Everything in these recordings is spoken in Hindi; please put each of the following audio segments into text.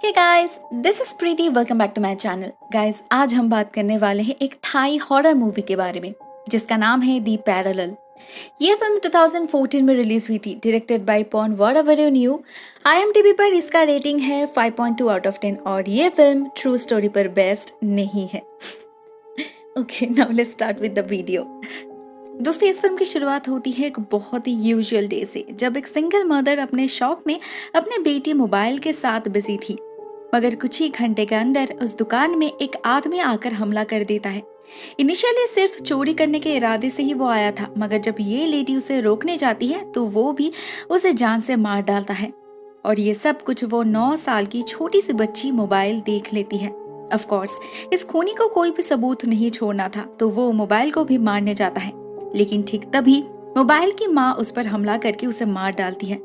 Hey guys, this is Preeti. Welcome back to my channel. Guys, आज हम बात करने वाले हैं एक थाई हॉरर मूवी के बारे में जिसका नाम है दी पैरेलल। ये फिल्म 2014 में रिलीज हुई थी, डायरेक्टेड बाय पॉन वॉरवरेन्यू। IMDb पर इसका रेटिंग है 5.2 आउट ऑफ 10 और ये फिल्म ट्रू स्टोरी पर बेस्ड नहीं है। Okay, now let's start with the video. दोस्तों, इस फिल्म की शुरुआत होती है एक बहुत ही यूजुअल डे से, जब एक सिंगल मदर अपने शॉप में अपने बेटी मोबाइल के साथ बिजी थी। मगर कुछ ही घंटे के अंदर उस दुकान में एक आदमी आकर हमला कर देता है। इनिशियली सिर्फ चोरी करने के इरादे से ही वो आया था, मगर जब ये लेडी उसे रोकने जाती है तो वो भी उसे जान से मार डालता है। और ये सब कुछ वो 9 साल की छोटी सी बच्ची मोबाइल देख लेती है। ऑफ कोर्स, इस खूनी को कोई भी सबूत नहीं छोड़ना था, तो वो मोबाइल को भी मारने जाता है। लेकिन ठीक तभी मोबाइल की माँ उस पर हमला करके उसे मार डालती है,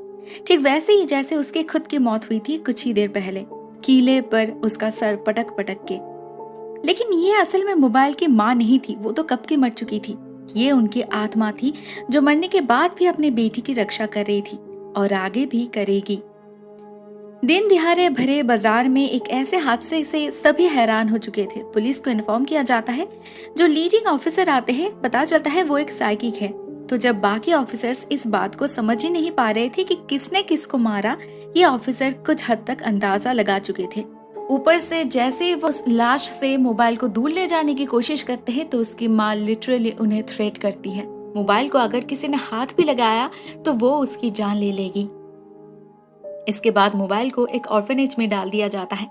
ठीक वैसे ही जैसे उसकी खुद की मौत हुई थी कुछ ही देर पहले, कीले पर उसका सर पटक पटक के। लेकिन ये असल में मोबाइल की माँ नहीं थी, वो तो कब की मर चुकी थी। ये उनकी आत्मा थी जो मरने के बाद भी अपनी बेटी की रक्षा कर रही थी और आगे भी करेगी। दिन दिहाड़े भरे बाजार में एक ऐसे हादसे से सभी हैरान हो चुके थे। पुलिस को इन्फॉर्म किया जाता है। जो लीडिंग ऑफिसर आते हैं, पता चलता है वो एक साइकिक है। तो जब बाकी ऑफिसर्स इस बात को समझ ही नहीं पा रहे थे कि किसने किसको मारा, ये ऑफिसर कुछ हद तक अंदाजा लगा चुके थे। ऊपर से जैसे वो लाश से मोबाइल को दूर ले जाने की कोशिश करते हैं तो उसकी माँ लिटरली उन्हें थ्रेट करती है। मोबाइल को अगर किसी ने हाथ भी लगाया तो वो उसकी जान ले लेगी। इसके बाद मोबाइल को एक ऑर्फनेज में डाल दिया जाता है,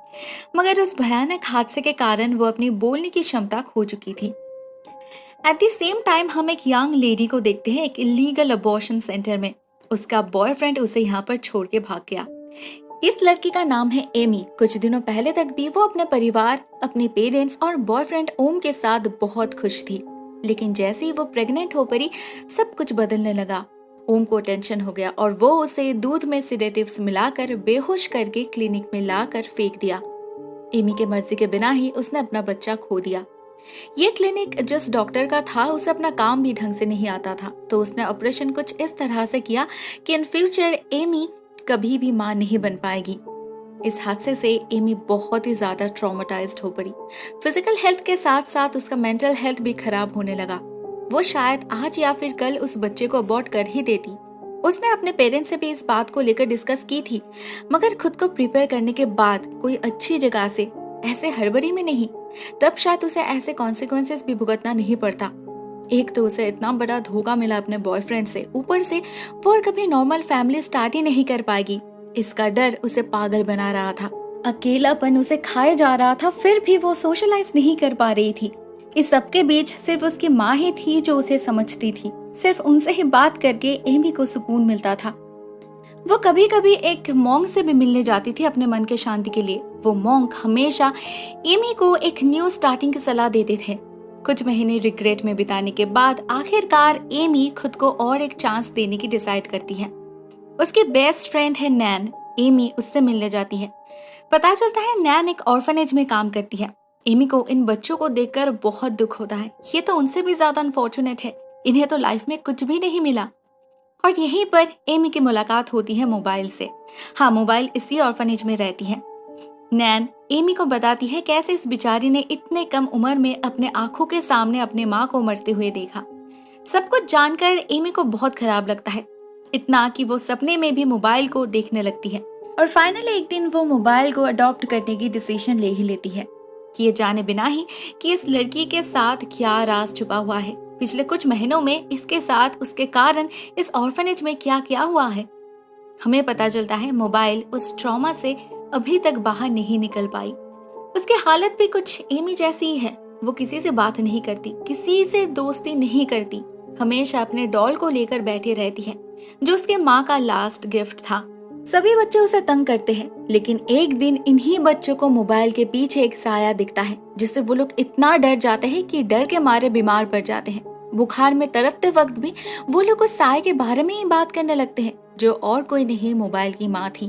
मगर उस भयानक हादसे के कारण वो अपनी बोलने की क्षमता खो चुकी थी। एट द सेम टाइम हम एक यंग लेडी को देखते हैं एक इलीगल अबॉर्शन सेंटर में। उसका बॉयफ्रेंड उसे यहाँ पर छोड़ के भाग गया। इस लड़की का नाम है एमी। कुछ दिनों पहले तक भी वो अपने परिवार, अपने पेरेंट्स और बॉयफ्रेंड ओम के साथ बहुत खुश थी। लेकिन जैसे ही वो प्रेग्नेंट हो पड़ी, सब कुछ बदलने लगा। ओम को टेंशन हो गया और वो उसे दूध में सिडेटिव्स मिलाकर बेहोश करके क्लिनिक में लाकर फेंक दिया। एमी के मर्जी के बिना ही उसने अपना बच्चा खो दिया। ये क्लिनिक जिस डॉक्टर का था, उसे अपना काम भी ढंग से नहीं आता था, तो उसने ऑपरेशन कुछ इस तरह से किया कि इन फ्यूचर एमी कभी भी मां नहीं बन पाएगी। इस हादसे से एमी बहुत ही ज्यादा ट्रॉमेटाइज्ड हो पड़ी। फिजिकल हेल्थ के साथ साथ उसका मेंटल हेल्थ भी खराब होने लगा। वो शायद आज या फिर कल उस बच्चे को अबॉर्ट कर ही देती। उसने अपने पेरेंट्स से भी इस बात को लेकर डिस्कस की थी, मगर खुद को प्रिपेयर करने के बाद कोई अच्छी जगह से, ऐसे हड़बड़ी में नहीं, तब शायद उसे ऐसे कॉन्सिक्वेंसेस भी भुगतना नहीं पड़ता। एक तो उसे इतना बड़ा धोखा मिला अपने बॉयफ्रेंड से, ऊपर से वो और कभी नॉर्मल फैमिली स्टार्ट ही नहीं कर पाएगी। इसका डर उसे पागल बना रहा था। अकेलापन उसे खाए जा रहा था, फिर भी वो सोशलाइज नहीं कर पा रही थी। इस सबके बीच सिर्फ उसकी माँ ही थी जो उसे समझती थी। सिर्फ उनसे ही बात करके एमी को सुकून मिलता था। वो कभी कभी एक मॉन्क से भी मिलने जाती थी अपने मन के शांति के लिए। वो मॉन्क हमेशा एमी को एक न्यू स्टार्टिंग की सलाह देते थे। कुछ महीने रिग्रेट में बिताने के बाद आखिरकार एमी खुद को और एक चांस देने की डिसाइड करती है। उसकी बेस्ट फ्रेंड है नैन। एमी उससे मिलने जाती है। पता चलता है नैन एक ऑर्फनेज में काम करती है। एमी को इन बच्चों को देखकर बहुत दुख होता है। ये तो उनसे भी ज्यादा अनफॉर्चुनेट है, इन्हें तो लाइफ में कुछ भी नहीं मिला। और यहीं पर एमी की मुलाकात होती है मोबाइल से। हाँ, मोबाइल इसी ऑर्फनेज में रहती है। नैन एमी को बताती है कैसे इस बिचारी ने इतने कम उम्र में अपने आंखों के सामने अपने माँ को मरते हुए देखा। सब कुछ जानकर एमी को बहुत खराब लगता है, इतना कि वो सपने में भी मोबाइल को देखने लगती है। और फाइनली एक दिन वो मोबाइल को अडॉप्ट करने की डिसीजन ले ही लेती है, ये जाने बिना ही कि इस लड़की के साथ क्या राज छुपा हुआ है। पिछले कुछ महीनों में इसके साथ, उसके कारण इस ऑर्फनेज में क्या क्या हुआ है। हमें पता चलता है मोबाइल उस ट्रॉमा से अभी तक बाहर नहीं निकल पाई। उसकी हालत भी कुछ एमी जैसी ही है। वो किसी से बात नहीं करती, किसी से दोस्ती नहीं करती, हमेशा अपने डॉल को लेकर बैठी रहती है जो उसके माँ का लास्ट गिफ्ट था। सभी बच्चे उसे तंग करते हैं, लेकिन एक दिन इन्हीं बच्चों को मोबाइल के पीछे एक साया दिखता है, जिससे वो लोग इतना डर जाते हैं कि डर के मारे बीमार पड़ जाते हैं। बुखार में तड़पते वक्त भी वो लोग उस साये के बारे में ही बात करने लगते हैं, जो और कोई नहीं, मोबाइल की माँ थी।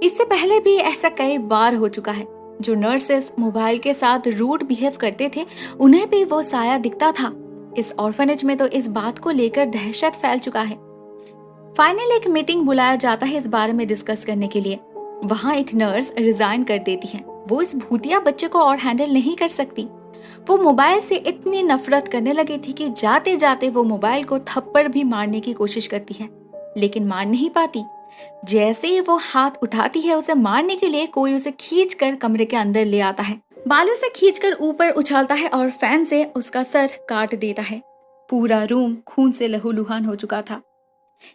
इससे पहले भी ऐसा कई बार हो चुका है। जो नर्सेस मोबाइल के साथ रूड बिहेव करते थे, उन्हें भी वो साया दिखता था। इस ऑर्फनेज में तो इस बात को लेकर दहशत फैल चुका है। फाइनल एक मीटिंग बुलाया जाता है इस बारे में डिस्कस करने के लिए। वहाँ एक नर्स रिजाइन कर देती है। वो इस भूतिया बच्चे को और हैंडल नहीं कर सकती। वो मोबाइल से इतनी नफरत करने लगी थी कि जाते जाते वो मोबाइल को थप्पड़ भी मारने की कोशिश करती है, लेकिन मार नहीं पाती। जैसे ही वो हाथ उठाती है उसे मारने के लिए, कोई उसे खींचकर कमरे के अंदर ले आता है, बालों से खींचकर ऊपर उछालता है और फैन से उसका सर काट देता है। पूरा रूम खून से लहूलुहान हो चुका था।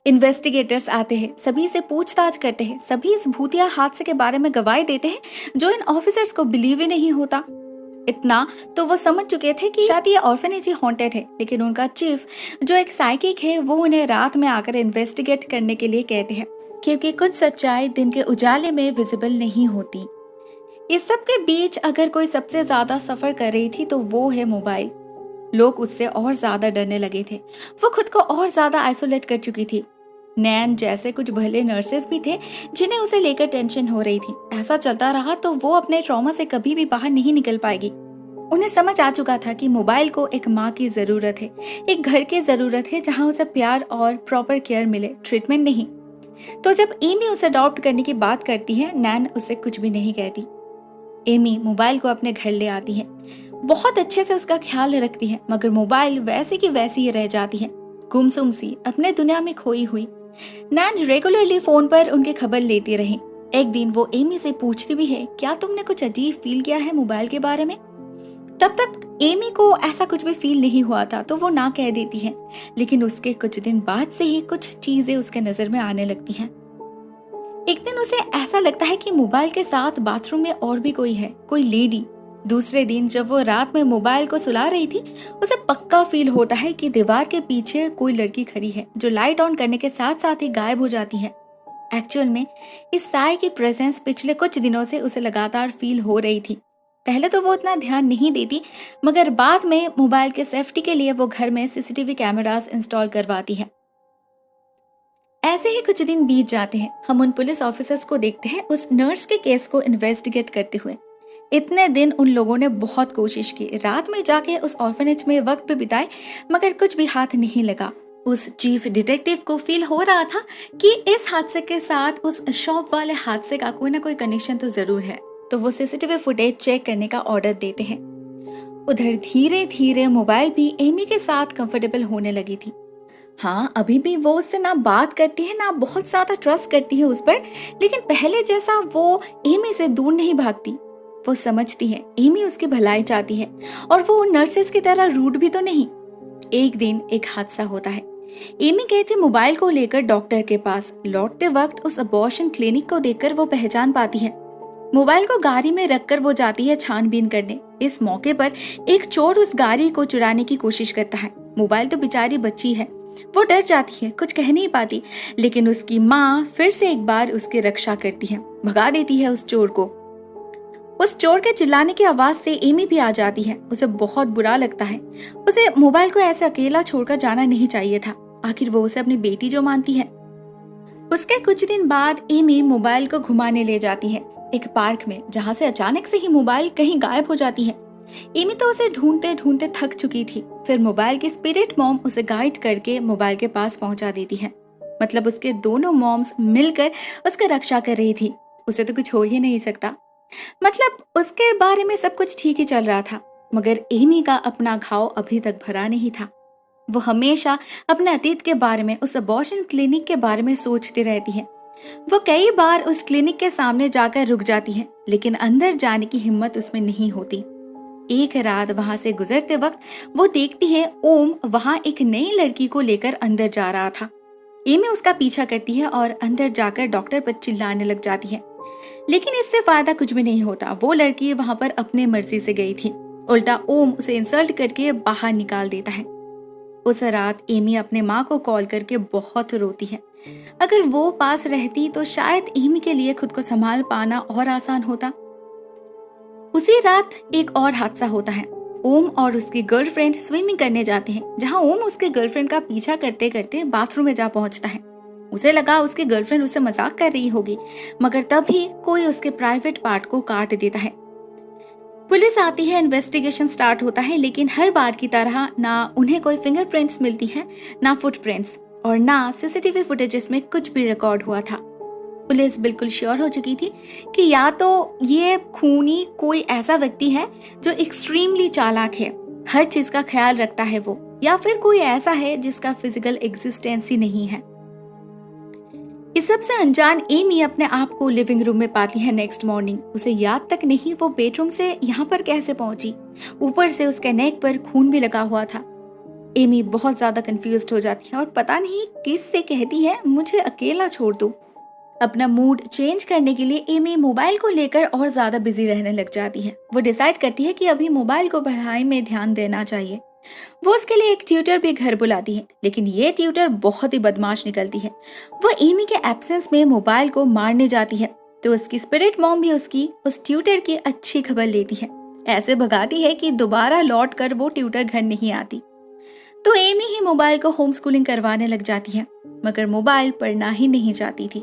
इन्वेस्टिगेटर्स आते हैं, सभी से पूछताछ करते हैं, सभी इस भूतिया हादसे के बारे में गवाही देते हैं, जो इन ऑफिसर्स को बिलीव ही नहीं होता। इतना तो वो समझ चुके थे कि शायद ये ऑर्फनेज ही हॉन्टेड है, लेकिन उनका चीफ जो एक साइकिक है वो उन्हें रात में आकर इन्वेस्टिगेट करने के लिए कहते हैं, क्योंकि कुछ सच्चाई दिन के उजाले में विजिबल नहीं होती। इस सब के बीच अगर कोई सबसे ज्यादा सफर कर रही थी तो वो है मोबाइल। लोग उससे और ज्यादा डरने लगे थे। वो खुद को और ज्यादा आइसोलेट कर चुकी थी। नैन जैसे कुछ भले नर्सेस भी थे जिन्हें उसे लेकर टेंशन हो रही थी। ऐसा चलता रहा तो वो अपने ट्रॉमा से कभी भी बाहर नहीं निकल पाएगी। उन्हें समझ आ चुका था कि मोबाइल को एक माँ की जरूरत है, एक घर की जरूरत है जहाँ उसे प्यार और प्रॉपर केयर मिले, ट्रीटमेंट नहीं। तो जब एमी उसे अडॉप्ट करने की बात करती है, नैन उसे कुछ भी नहीं कहती। एमी मोबाइल को अपने घर ले आती है, बहुत अच्छे से उसका ख्याल रखती है, मगर मोबाइल वैसे की वैसी ही रह जाती है, गुमसुम सी, अपने दुनिया में खोई हुई। नैन रेगुलरली फोन पर उनकी खबर लेती रही। एक दिन वो एमी से पूछती भी है, क्या तुमने कुछ अजीब फील किया है मोबाइल के बारे में? तब तक एमी को ऐसा कुछ भी फील नहीं हुआ था, तो वो ना कह देती है, लेकिन उसके कुछ दिन बाद से ही कुछ चीजें उसके नजर में आने लगती हैं। एक दिन उसे ऐसा लगता है कि मोबाइल के साथ बाथरूम में और भी कोई है, कोई लेडी। दूसरे दिन जब वो रात में मोबाइल को सुला रही थी, उसे पक्का फील होता है कि दीवार के पीछे कोई लड़की खड़ी है, जो लाइट ऑन करने के साथ साथ ही गायब हो जाती है। एक्चुअल में इस साय की प्रेजेंस पिछले कुछ दिनों से उसे लगातार फील हो रही थी। पहले तो वो उतना ध्यान नहीं देती, मगर बाद में मोबाइल के सेफ्टी के लिए वो घर में सीसीटीवी कैमरास इंस्टॉल करवाती है। ऐसे ही कुछ दिन बीत जाते हैं। हम उन पुलिस ऑफिसर्स को देखते हैं उस नर्स के केस को इन्वेस्टिगेट करते हुए। इतने दिन उन लोगों ने बहुत कोशिश की, रात में जाके उस ऑर्फनेज में वक्त भी बिताए, मगर कुछ भी हाथ नहीं लगा। उस चीफ डिटेक्टिव को फील हो रहा था कि इस हादसे के साथ उस शॉप वाले हादसे का कोई ना कोई कनेक्शन तो जरूर है। तो वो सीसीटीवी फुटेज चेक करने का ऑर्डर देते हैं। उधर धीरे धीरे मोबाइल भी एमी के साथ कंफर्टेबल होने लगी थी। हाँ, अभी भी वो उससे ना बात करती है, ना बहुत ज्यादा ट्रस्ट करती है उस पर, लेकिन पहले जैसा वो एमी से दूर नहीं भागती। वो समझती है एमी उसकी भलाई चाहती है और वो नर्सेस की तरह रूड भी तो नहीं। एक दिन एक हादसा होता है। एमी गई थी मोबाइल को लेकर डॉक्टर के पास। लौटते वक्त उस अबॉर्शन क्लिनिक को देखकर वो पहचान पाती है। मोबाइल को गाड़ी में रखकर वो जाती है छानबीन करने। इस मौके पर एक चोर उस गाड़ी को चुराने की कोशिश करता है। मोबाइल तो बेचारी बच्ची है, वो डर जाती है, कुछ कह नहीं पाती, लेकिन उसकी माँ फिर से एक बार उसकी रक्षा करती है, भगा देती है उस चोर को। उस चोर के चिल्लाने की आवाज से एमी भी आ जाती है। उसे बहुत बुरा लगता है। उसे मोबाइल को ऐसे अकेला छोड़कर जाना नहीं चाहिए था। आखिर वो उसे अपनी बेटी जो मानती है। उसके कुछ दिन बाद एमी मोबाइल को घुमाने ले जाती है एक पार्क में, जहाँ से अचानक से ही मोबाइल कहीं गायब हो जाती है। एमी तो उसे ढूंढते ढूंढते थक चुकी थी। फिर मोबाइल की स्पिरिट मॉम उसे गाइड करके मोबाइल के पास पहुंचा देती है। मतलब उसके दोनों मॉम्स मिलकर उसकी रक्षा कर रही थी। उसे तो कुछ हो ही नहीं सकता। मतलब उसके बारे में सब कुछ ठीक ही चल रहा था, मगर एमी का अपना घाव अभी तक भरा नहीं था। वो हमेशा अपने अतीत के बारे में, उस अबॉर्शन क्लिनिक के बारे में सोचती रहती है। वो कई बार उस क्लिनिक के सामने जाकर रुक जाती है, लेकिन अंदर जाने की हिम्मत उसमें नहीं होती। एक रात वहां से गुजरते वक्त वो देखती है ओम वहां एक नई लड़की को लेकर अंदर जा रहा था। एमी उसका पीछा करती है और अंदर जाकर डॉक्टर पर चिल्लाने लग जाती है, लेकिन इससे फायदा कुछ भी नहीं होता। वो लड़की वहां पर अपने मर्जी से गई थी, उल्टा ओम उसे इंसल्ट करके बाहर निकाल देता है। उस रात एमी अपने माँ को कॉल करके बहुत रोती है। अगर वो पास रहती तो शायद एमी के लिए खुद को संभाल पाना और आसान होता। उसी रात एक और हादसा होता है। ओम और उसकी गर्लफ्रेंड स्विमिंग करने जाते हैं, जहां ओम उसके गर्लफ्रेंड का पीछा करते करते बाथरूम में जा पहुंचता है। उसे लगा उसकी गर्लफ्रेंड उससे मजाक कर रही होगी, मगर तभी कोई उसके प्राइवेट पार्ट को काट देता है। पुलिस आती है, इन्वेस्टिगेशन स्टार्ट होता है, लेकिन हर बार की तरह ना उन्हें कोई फिंगरप्रिंट्स मिलती है, ना फुटप्रिंट्स और ना सीसीटीवी फुटेजेस में कुछ भी रिकॉर्ड हुआ था। पुलिस बिल्कुल श्योर हो चुकी थी कि या तो ये खूनी कोई ऐसा व्यक्ति है जो एक्सट्रीमली चालाक है, हर चीज का ख्याल रखता है वो, या फिर कोई ऐसा है जिसका फिजिकल एग्जिस्टेंस ही नहीं है। इस सबसे अनजान एमी अपने आप को लिविंग रूम में पाती है नेक्स्ट मॉर्निंग। उसे याद तक नहीं वो बेडरूम से यहाँ पर कैसे पहुंची। ऊपर से उसके नेक पर खून भी लगा हुआ था। एमी बहुत ज्यादा कंफ्यूज्ड हो जाती है और पता नहीं किससे कहती है मुझे अकेला छोड़ दो। अपना मूड चेंज करने के लिए एमी मोबाइल को लेकर और ज्यादा बिजी रहने लग जाती है। वो डिसाइड करती है कि अभी मोबाइल को पढ़ाई में ध्यान देना चाहिए। वो उसके लिए एक ट्यूटर भी घर बुलाती है, लेकिन ये ट्यूटर बहुत ही बदमाश निकलती है। वो एमी के एब्सेंस में मोबाइल को मारने जाती है, तो उसकी स्पिरिट मॉम भी उस ट्यूटर की अच्छी खबर लेती है। ऐसे भगाती है कि दोबारा लौट कर वो ट्यूटर घर नहीं आती। तो एमी ही मोबाइल को होम स्कूलिंग करवाने लग जाती है, मगर मोबाइल पढ़ना ही नहीं चाहती थी।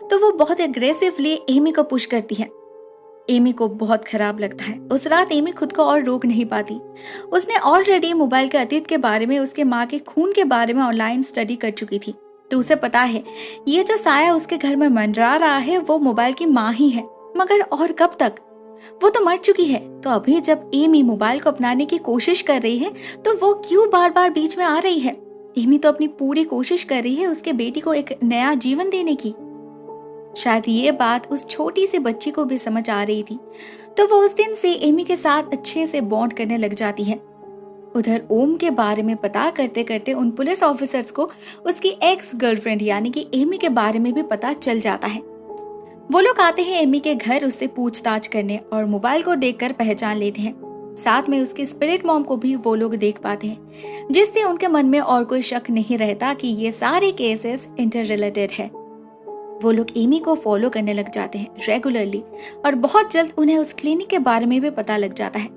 तो वो बहुत एग्रेसिवली एमी को पुश करती है। एमी को बहुत खराब लगता है। उस रात एमी खुद को और रोक नहीं पाती। उसने ऑलरेडी मोबाइल के अतीत के बारे में, उसके माँ के खून के बारे में ऑनलाइन स्टडी कर चुकी थी। तो उसे पता है ये जो साया उसके घर में मंडरा रहा है वो मोबाइल की माँ ही है। मगर और कब तक? वो तो मर चुकी है। तो अभी जब एमी मोबाइल को अपनाने की कोशिश कर रही है तो वो क्यों बार बार बीच में आ रही है? एमी तो अपनी पूरी कोशिश कर रही है उसके बेटी को एक नया जीवन देने की। शायद ये बात उस छोटी सी बच्ची को भी समझ आ रही थी। तो वो उस दिन से एमी के साथ अच्छे से बॉन्ड करने लग जाती है। उधर ओम के बारे में पता करते करते उन पुलिस ऑफिसर्स को उसकी एक्स गर्लफ्रेंड यानी कि एमी के बारे में भी पता चल जाता है। वो लोग आते हैं एमी के घर उससे पूछताछ करने और मोबाइल को देखकर पहचान लेते हैं। साथ में उसकी स्पिरिट मॉम को भी वो लोग देख पाते हैं, जिससे उनके मन में और कोई शक नहीं रहता कि ये सारे केसेस इंटर रिलेटेड है। वो लोग एमी को फॉलो करने लग जाते हैं रेगुलरली और बहुत जल्द उन्हें उस क्लिनिक के बारे में भी पता लग जाता है।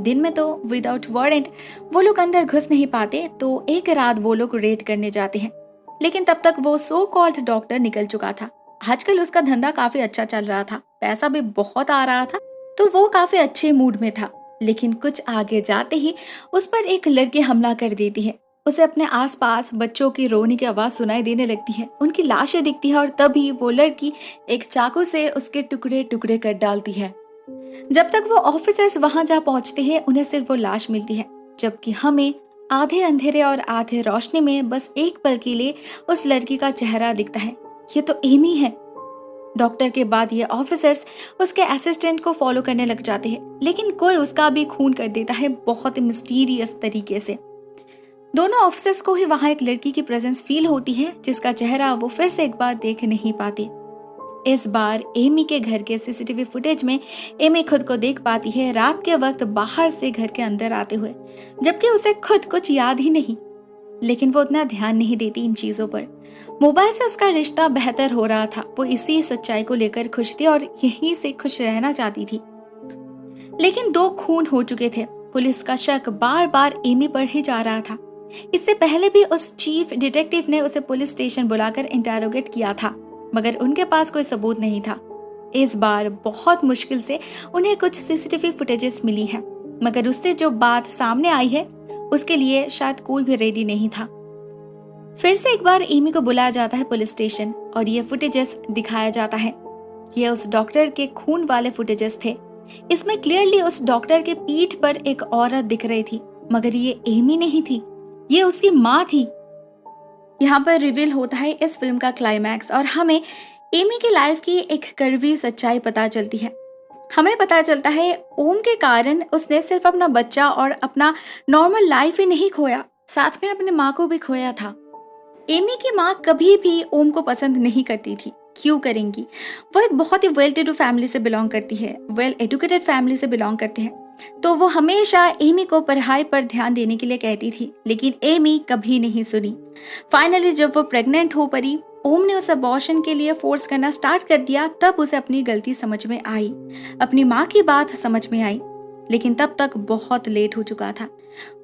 दिन में तो विदाउट वारंट वो लोग अंदर घुस नहीं पाते, तो एक रात वो लोग रेड करने जाते हैं। लेकिन तब तक वो सो कॉल्ड डॉक्टर निकल चुका था। आजकल उसका धंधा काफी अच्छा चल रहा था, पैसा भी बहुत आ रहा था, तो वो काफी अच्छे मूड में था। लेकिन कुछ आगे जाते ही उस पर एक लड़की हमला कर देती है। उसे अपने आसपास बच्चों की रोने की आवाज सुनाई देने लगती है, उनकी लाशें दिखती है और तभी वो लड़की एक चाकू से उसके टुकड़े टुकड़े कर डालती है। जब तक वो ऑफिसर्स वहां जा पहुंचते हैं उन्हें सिर्फ वो लाश मिलती है, जबकि हमें आधे अंधेरे और आधे रोशनी में बस एक पल के लिए उस लड़की का चेहरा दिखता है। ये तो एमी है। डॉक्टर के बाद ये ऑफिसर्स उसके असिस्टेंट को फॉलो करने लग जाते हैं, लेकिन कोई उसका भी खून कर देता है बहुत ही मिस्टीरियस तरीके से। दोनों ऑफिसर्स को ही वहां एक लड़की की प्रेजेंस फील होती है, जिसका चेहरा वो फिर से एक बार देख नहीं पाते। इस बार एमी के घर के सीसीटीवी फुटेज में एमी खुद को देख पाती है रात के वक्त बाहर से घर के अंदर आते हुए, जबकि उसे खुद कुछ याद ही नहीं। लेकिन वो उतना ध्यान नहीं देती इन चीजों पर। मोबाइल से उसका रिश्ता बेहतर हो रहा था। वो इसी सच्चाई को लेकर खुश थी और यहीं से खुश रहना चाहती थी। लेकिन 2 खून हो चुके थे। पुलिस का शक बार बार एमी पर ही जा रहा था। इससे पहले भी उस चीफ डिटेक्टिव ने उसे पुलिस स्टेशन बुलाकर इंटेरोगेट किया था, मगर उनके पास कोई सबूत नहीं था। इस बार बहुत मुश्किल से उन्हें कुछ सीसीटीवी फुटेजेस मिली है, मगर उससे जो बात सामने आई है उसके लिए शायद कोई भी रेडी नहीं था। फिर से एक बार एमी को बुलाया जाता है पुलिस स्टेशन और ये फुटेजेस दिखाया जाता है। ये उस डॉक्टर के खून वाले फुटेजेस थे। इसमें क्लियरली उस डॉक्टर के पीठ पर एक औरत दिख रही थी, मगर ये एमी नहीं थी, ये उसकी माँ थी। यहाँ पर रिवील होता है इस फिल्म का क्लाइमैक्स और हमें एमी की लाइफ की एक कड़वी सच्चाई पता चलती है। हमें पता चलता है ओम के कारण उसने सिर्फ अपना बच्चा और अपना नॉर्मल लाइफ ही नहीं खोया, साथ में अपने माँ को भी खोया था। एमी की माँ कभी भी ओम को पसंद नहीं करती थी। क्यों करेंगी? वो एक बहुत ही वेल टू डू फैमिली से बिलोंग करती है, वेल एजुकेटेड फैमिली से बिलोंग करते हैं, तो वो हमेशा एमी को पढ़ाई पर ध्यान देने के लिए कहती थी, लेकिन एमी कभी नहीं सुनी। फाइनली जब वो प्रेग्नेंट हो पड़ी, ओम ने उसे अबॉर्शन के लिए फोर्स करना स्टार्ट कर दिया। तब उसे अपनी गलती समझ में आई, अपनी माँ की बात समझ में आई, लेकिन तब तक बहुत लेट हो चुका था।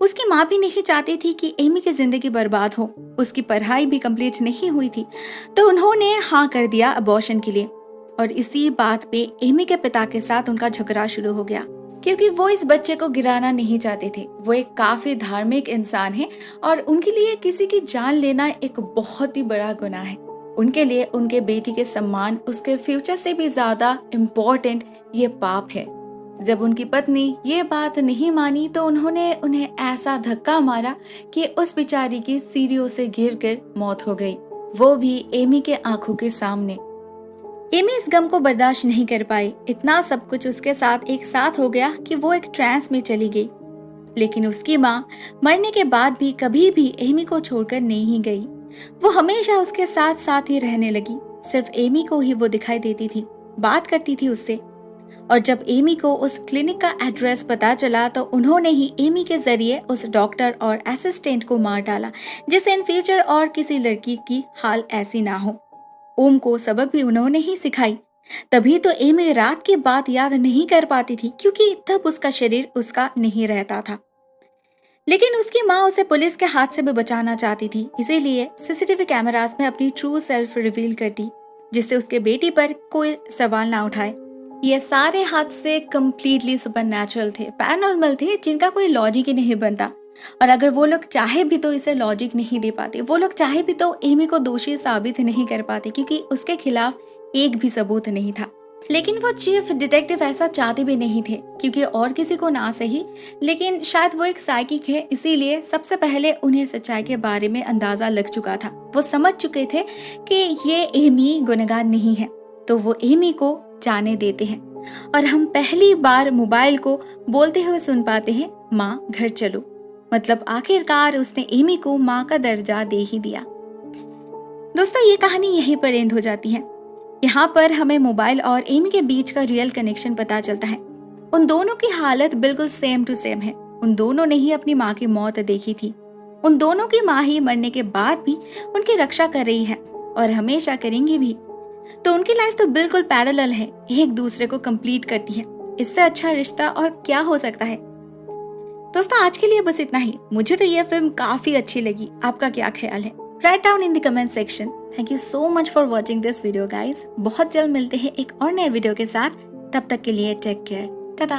उसकी माँ भी नहीं चाहती थी कि एमी की जिंदगी बर्बाद हो। उसकी पढ़ाई भी कंप्लीट नहीं हुई थी, तो उन्होंने हाँ कर दिया अबॉर्शन के लिए। और इसी बात पे एमी के पिता के साथ उनका झगड़ा शुरू हो गया, क्योंकि वो इस बच्चे को गिराना नहीं चाहते थे। वो एक काफी धार्मिक इंसान है और उनके लिए किसी की जान लेना एक बहुत ही बड़ा गुनाह है। उनके लिए उनके बेटी के सम्मान उसके फ्यूचर से भी ज्यादा इम्पोर्टेंट ये पाप है। जब उनकी पत्नी ये बात नहीं मानी तो उन्होंने उन्हें ऐसा धक्का मारा कि उस बेचारी की सीढ़ियों से गिरकर मौत हो गई, वो भी एमी के आंखों के सामने। एमी इस गम को बर्दाश्त नहीं कर पाई। इतना सब कुछ उसके साथ एक साथ हो गया कि वो एक ट्रांस में चली गई। लेकिन उसकी माँ मरने के बाद भी कभी भी एमी को छोड़कर नहीं गई। वो हमेशा उसके साथ साथ ही रहने लगी। सिर्फ एमी को ही वो दिखाई देती थी, बात करती थी उससे। और जब एमी को उस क्लिनिक का एड्रेस पता चला तो उन्होंने ही एमी के जरिए उस डॉक्टर और असिस्टेंट को मार डाला, जिससे इन फ्यूचर और किसी लड़की की हाल ऐसी ना हो। ओम को सबक भी उन्होंने ही सिखाई। तभी तो एमी रात की बात याद नहीं कर पाती थी, क्योंकि तब उसका शरीर उसका नहीं रहता था। लेकिन उसकी माँ उसे पुलिस के हाथ से भी बचाना चाहती थी, इसीलिए सीसीटीवी कैमरास में अपनी ट्रू सेल्फ रिवील कर दी, जिससे उसके बेटी पर कोई सवाल ना उठाए। ये सारे हादसे कंप्लीटली सुपरनैचुरल थे, पैरानॉर्मल थे, जिनका कोई लॉजिक ही नहीं बनता। और अगर वो लोग चाहे भी तो इसे लॉजिक नहीं दे पाते। वो लोग चाहे भी तो एमी को दोषी साबित नहीं कर पाते, क्योंकि उसके खिलाफ एक भी सबूत नहीं था। लेकिन वो चीफ डिटेक्टिव ऐसा चाहते भी नहीं थे, क्योंकि और किसी को ना सही, लेकिन शायद वो एक साइकिक है, इसीलिए सबसे पहले उन्हें सच्चाई के बारे में अंदाजा लग चुका था। वो समझ चुके थे कि ये एमी गुनहगार नहीं है, तो वो एमी को जाने देते हैं। और हम पहली बार मोबाइल को बोलते हुए सुन पाते हैं, माँ घर चलो। मतलब आखिरकार उसने एमी को माँ का दर्जा दे ही दिया। दोस्तों, ये कहानी यहीं पर एंड हो जाती है। यहाँ पर हमें मोबाइल और एमी के बीच का रियल कनेक्शन पता चलता है। उन दोनों की हालत बिल्कुल सेम टू सेम है। उन दोनों ने ही अपनी माँ की मौत देखी थी। उन दोनों की माँ ही मरने के बाद भी उनकी रक्षा कर रही है और हमेशा करेंगी भी। तो उनकी लाइफ तो बिल्कुल पैरेलल है, एक दूसरे को कंप्लीट करती है। इससे अच्छा रिश्ता और क्या हो सकता है। दोस्तों, आज के लिए बस इतना ही। मुझे तो ये फिल्म काफी अच्छी लगी। आपका क्या ख्याल है? Write down in the comment section. Thank you so much for watching this video guys. बहुत जल्द मिलते हैं एक और नए वीडियो के साथ। तब तक के लिए टेक केयर, टाटा।